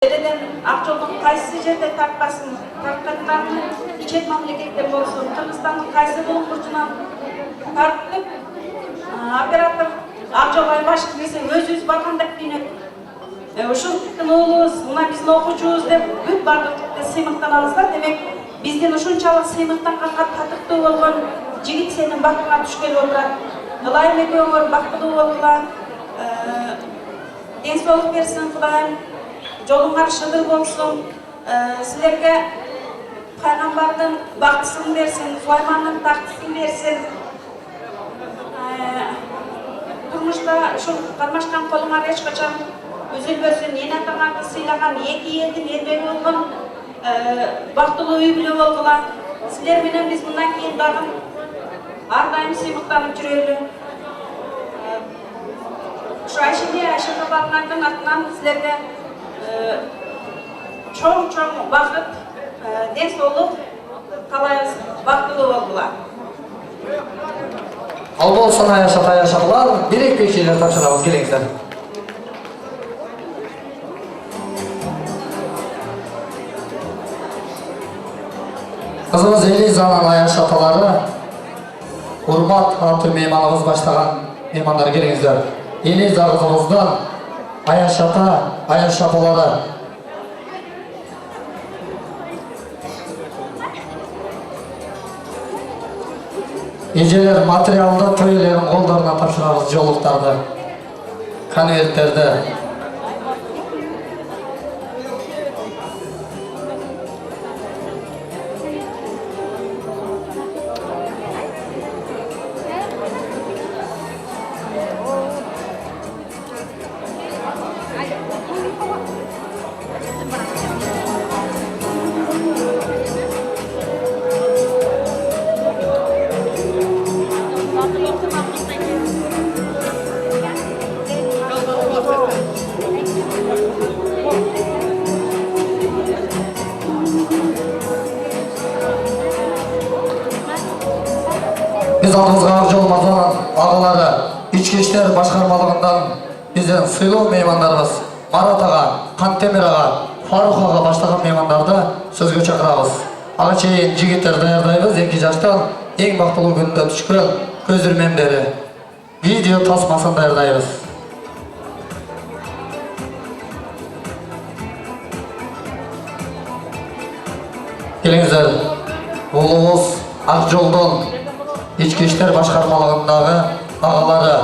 Dededen Akçoldun kaysı jerde tartmasın, tartkanlarını çet memleketten bolsun, Kırgızstan'ın kaysı bulun burcundan tartılıp, operator Akçolay başlık dese öz bakanda beni uşun oğlumuz, buna bizim okuyucuyuz dep büt bardık sыймыктан алыздар. Demek bizden uşunçalık sыймыктан kakkat tatıktı olgan jigit senin baktığına düşkeli oturat. Ылайым ekөөңөр бактылуу болгула, ден соолук берсин Кудайым, жолуңар шыдыр болсун, силерге пайгамбардын бактысын берсин, Сулаймандын тактысын берсин. Турмушта ушул кармашкан колуңар эч качан үзүлбөсүн, эне атаңарды сыйлаган эки элдин эрбеги болгон бактылуу үй бүлө болгула. Силер менен биз мындан кийин дагы ар дайым сыймыктанып жүрөлү. Ушу Айша кабалыңардын атынан силерге чоң бакыт, ден соолук каалайбыз, бактылуу болгула. Ал болсун Аяшаталар, бирек бекчелер тапшырабыз, келиңиздер. Кызыбыз Элизанын Аяшаталары, урмат аты мейманыбыз баштаган меймандар, келиңиздер. Элиза кызыбыздан Аяшаталары. Эжелер материалды той элерин колдоруна тапшырабыз, жолуктарды, конверттерди. Biz aldığımızga Akjol Mazanın ağaları, İçki İşler Başkarmalığından bizdен сыйлуу меймандарыбыз Марат ага, Кантемир ага, Фарук ага баштаган меймандарды сөзгө чакырабыз. Ага чейин жигиттер даярдайбыз, 2 жаштан эң бактылуу күндө түшкөн көзүрмемдери, видео тасмасын даярдайбыз. Келиңиздер, улубуз Акжолдон İçki İşler Başkarmalığındагы агалары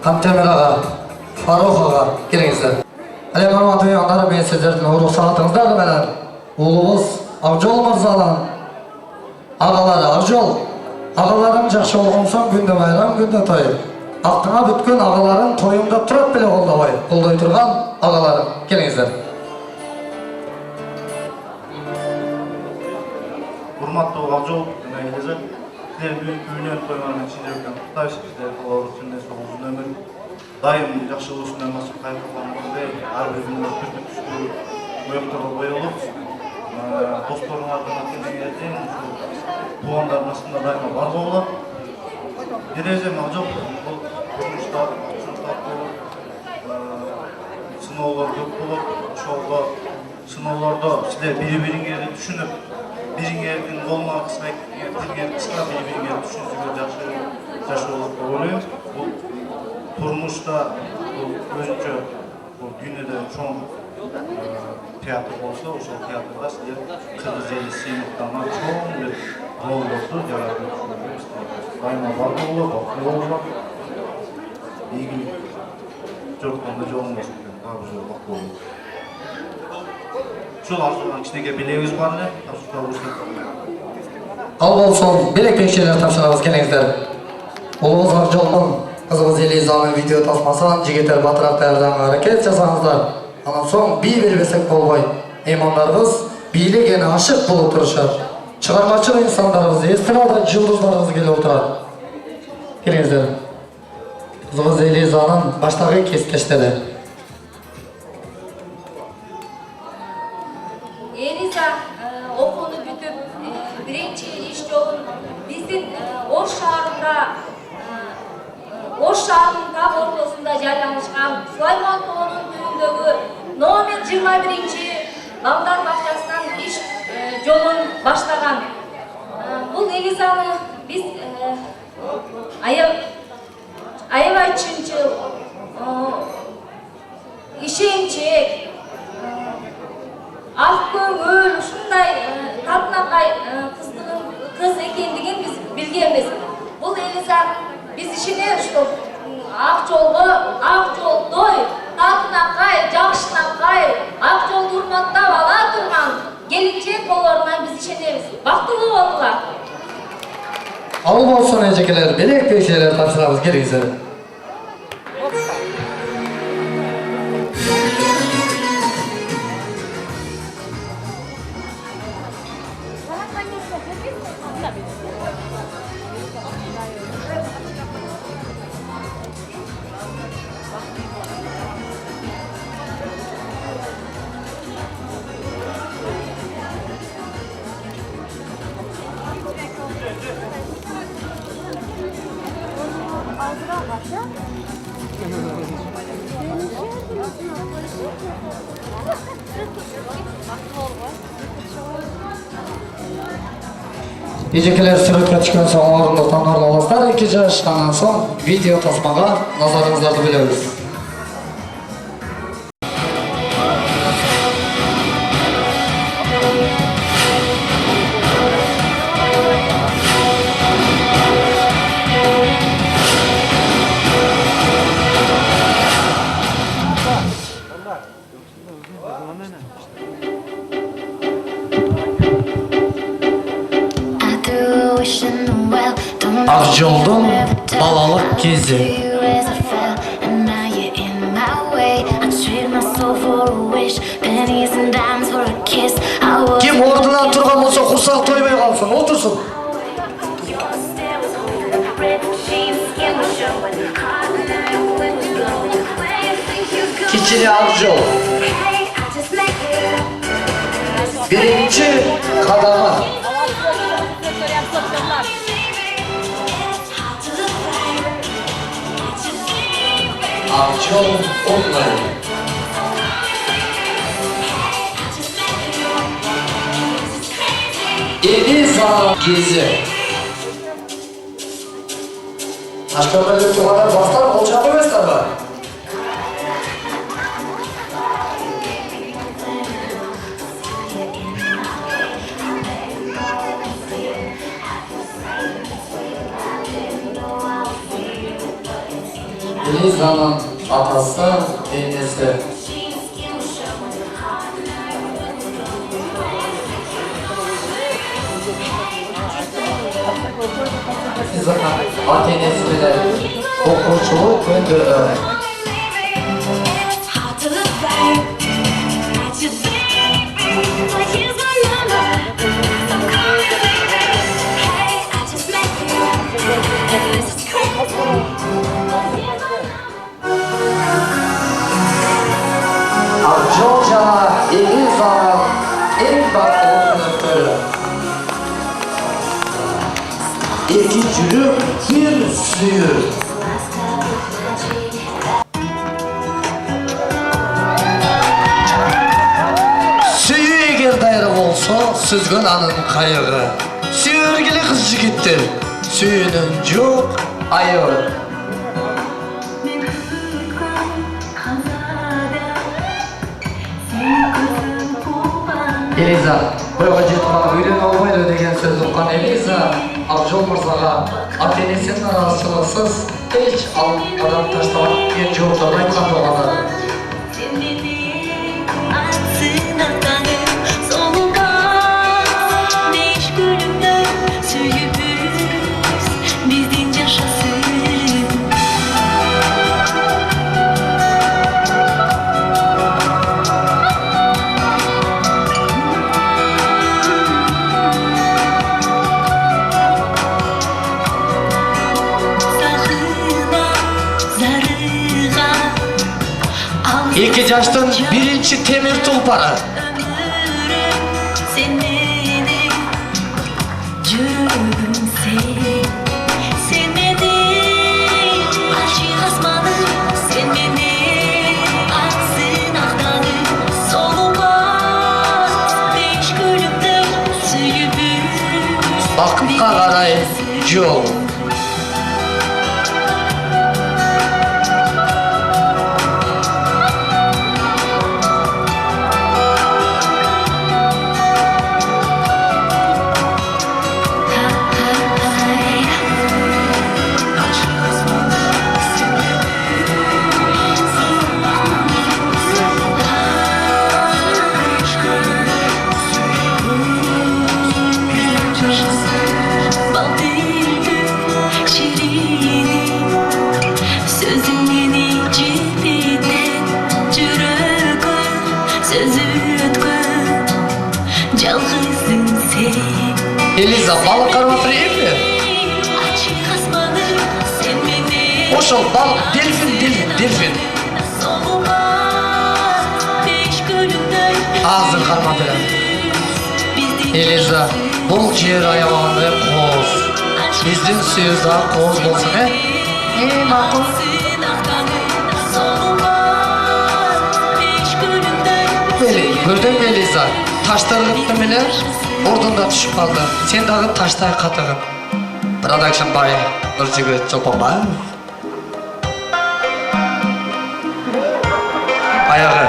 Кантемир ага, Фарук ага, келиңиздер. Эле урматтуу меймандар, мен сиздердин уруксатыңыздар менен улубуз Акжол мырзанын агалары, Акжол агаларым жакшы болгон соң күндө байрам, күндө той. Актыңа бүткөн агаларын тоюңда туруп беле колдой турган агаларым, келиңиздер. Урматтуу Акжол жана Элиза, силердин бүгүнкү тойуңарга чындыктан куттайбыз. Сиздер колдоруучунда соңгу өмүр дайым жакшы болушунан насып кайрылгандай, ар биринин түркү түштүү уюктарга коелуп, досторуңардын атынан туугандар арасында дайыма бар болот. Терезем Акжол бул турмушта сыноолор көп болот. Ошолго сыноолордо силер бири-бириңерди түшүнүп, бириңердин колуна кыска, бириңерди кыска, бири-бириңерди түшүнүшүңөр жакшы болот деп ойлойм. Бул турмушта өзүнчө дүйнөдө чоң театр болсо, ошол театрда силер кыргыз эли сыймыктанган чоң бир ролдорду жаратып жүрөбүз. Дайыма бар болот, болот. Ийгилик жоктонда жолуңуз менен дагы бир жолу болот. Ушул арзуган кичинекей билегибиз бар эле, тапшырабыз. Ал болсун, белек бекчелер тапшырабыз, келиңиздер. Улубуз Акжолдун кызыбыз Элизанын видео тасмасын жигиттер батыраак даярданга аракет жасаңыздар. Анан соң бий бербесек болбой. Меймандарыбыз бийлигени ашык болуп турушат. Чыгармачыл инсандарыбыз, эстрада жылдыздарыбыз келип отурат. Келиңиздер. Кызыбыз Элизанын баштагы кесиптештери. Элиза окууну бүтүп, биринчи иш жолун биздин Ош шаарында Ош шаарынын так ортосунда жайланышкан Сулайман тоонун түбүндөгү номер 21 балдар бакчасынан иш жолун баштаган. Бул Элизаны биз аябай чынчыл, ишенчек, ак көңүл, ушундай татынакай кыз экендигин биз билгенбиз. Бул Элиза биз ишенебиз, что ак жолдой, татынакай, жакшынакай, ак жолду урматтап ала турган келинчек болоруна биз ишенебиз. Бактылуу болгула. Ал болсун эжекелер, белек пешелер тапшырабыз, келиңиздер. Эжекелер сүрөткө түшкөн соң орындуктан орнолуңуздар. 2 жашынан соң видео тасмага назарыңыздарды билебиз. Ак жолдун балалык кези. Ким ордунан турган болсо курсак тойбой калсын, отурсун. Кичине ак жол. Birinci kadama. Akçol online. Eliza gezi. Aşkabeli tuğalar bastar olacak emesler var. Eliza'nın atası, annesi. Eliza'nın annesi bile okuyuculuk öndürdü. Georgia, Eliza, en bakımlı öptü. İki çürük, bir suyu. Suyu eğer dayrı olsa, süzgün anın kayığı. Sürgülü kız jigittir, suyunun çok ayağı. Eliza, boyga жетіп үйлен албайды деген сөз ұққан Eliza, Ақжол мырзаға ата-енесінің арасылықсыз еш адам таштамайтын жолдарды айтқан болғаны. İki жаштын birinci temir tulparı. Ардай жол. Элиза, балық қарматыр емді? Ошол балық, дельфин. Азыр қарматыр. Элиза, бұл жер аялағандай қоз. Біздің сөзді қоз болсын, мақұл. Көрдің бе, Элиза? Таштар қыпты меле, ордында түшіп қалды. Сен дағы таштай қатығып. Продакшн бай, Нұржігіт Жолпанбаев. Аяғы.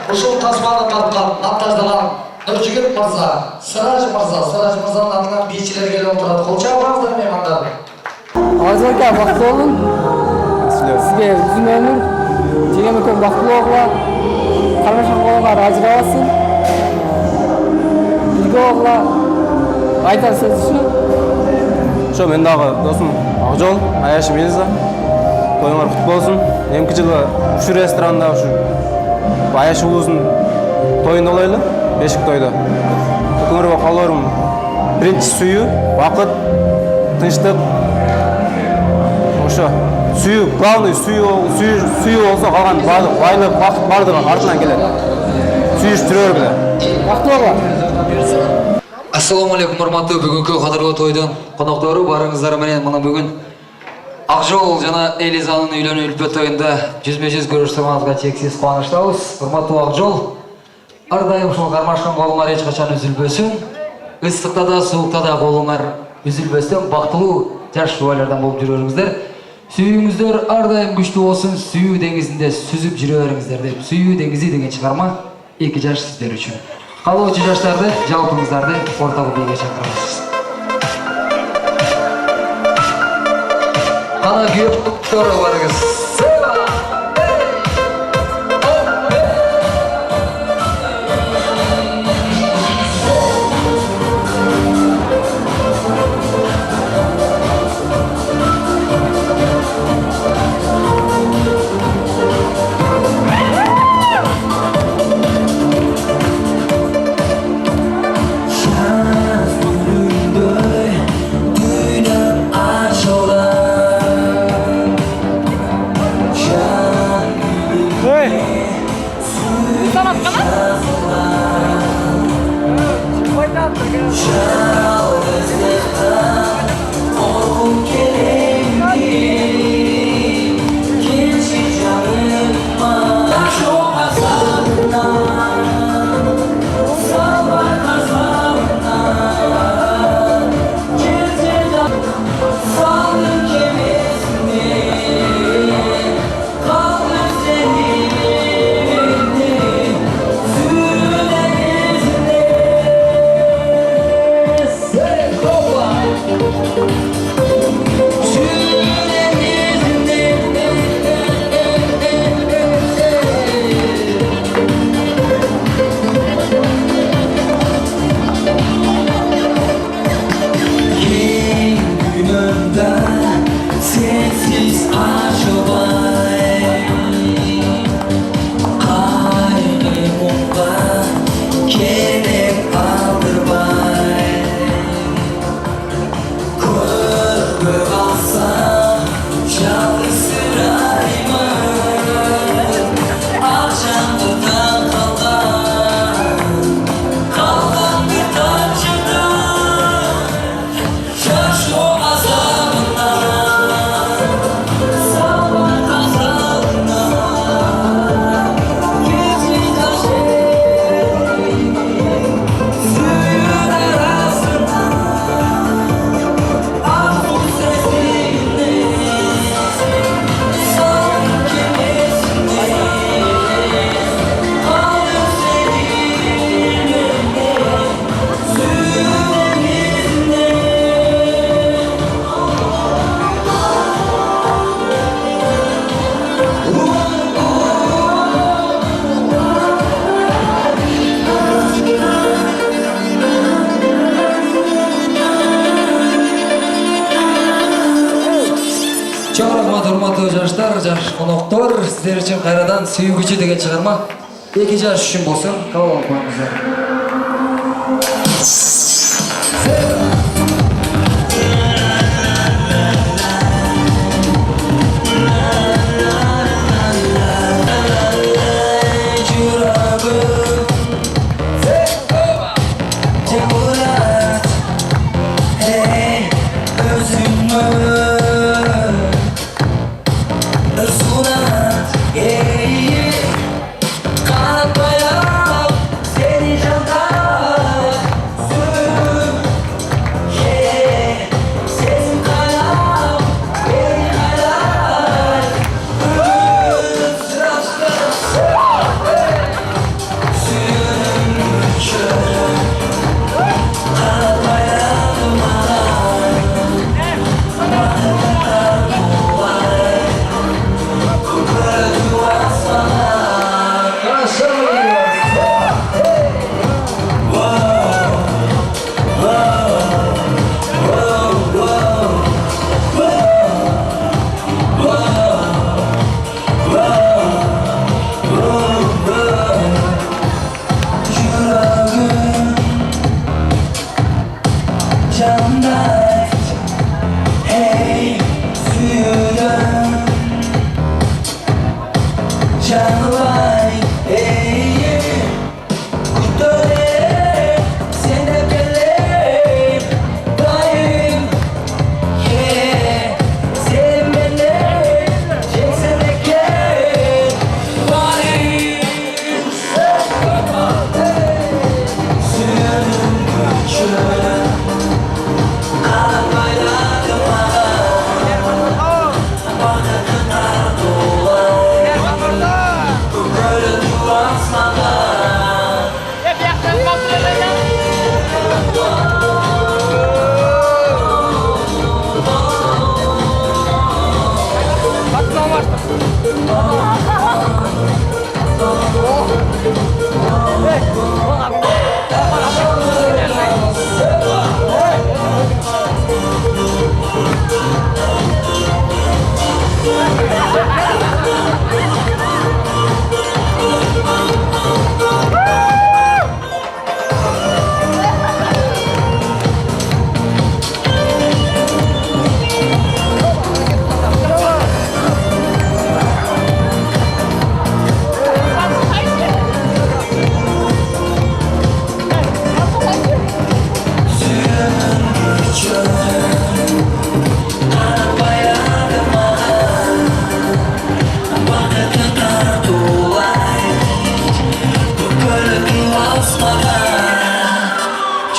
Ұшыл тасманы тартқан, монтаждаған Нұржігіт мырза, Сыраж мырзаның атынан бейшілер келіп отырады. Қолча бағыздар меймандар. Азырка бақытты болың. Сізге үзін өмір, жеген өтен бақытты оғыла, қармашан қолыңа разыра басын. Үйге оғыла, айтар сөз үшін. Шо, мен дағы досым Ақжол, Аяшым Элиза. Тойыңар құтты болсын. Емкі жылы үш ресторанында Аяшы ұлызын тойын олайлы, бешік тойды. Көңір бақ қалуарым бірінші сүйі, уақыт, тыныштық. Ошо, сүйі, главный сүйі болса қалған байлық, бақыт бардығы артынан келеді. Сүйіш түрер біле. Бақытты оғыла. Ассаламу алейкум, урматтуу бүгүнкү кадырлуу тойдун коноктору, барыңыздар менен мына бүгүн Ақжол жана Элизанын үйлөнүү үлпө тойунда жүзмө-жүз көрүшсөңүзгө чексиз кубанычтабыз. Урматтуу Ақжол, ар дайым ушул кармашкан колуңар эч качан үзүлбөсүн. Ысыкта да, сууукта да колуңар үзүлбөстөн бактылуу жаш жубайлардан болуп жүрөрүңүздөр. Сүйүүңүздөр ар дайым күчтүү болсун, сүйүү деңизинде сүзүп жүрө бериңиздер деп. Сүйүү деңизи деген чыгарма эки жаш сиздер үчүн. Калоочу жаштарды, жалпыңыздарды ортого бийге чакырабыз. Кана күйөктөр барыңыз. Çok rahmat hurmatlı жаштар, жаш konoqtor, sizler için kayradan Süyügücü деген çıkarma 2 жаш үшін болсын, kabul alып koyыңызlar.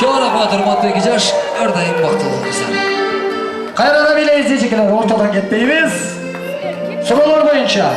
Çok rahmat hurmatlı 2 жаш, ördeğin baktı olmuşlar. Kayrara bile izleyiciler ortadan gitmeyimiz. Sorular boyunca.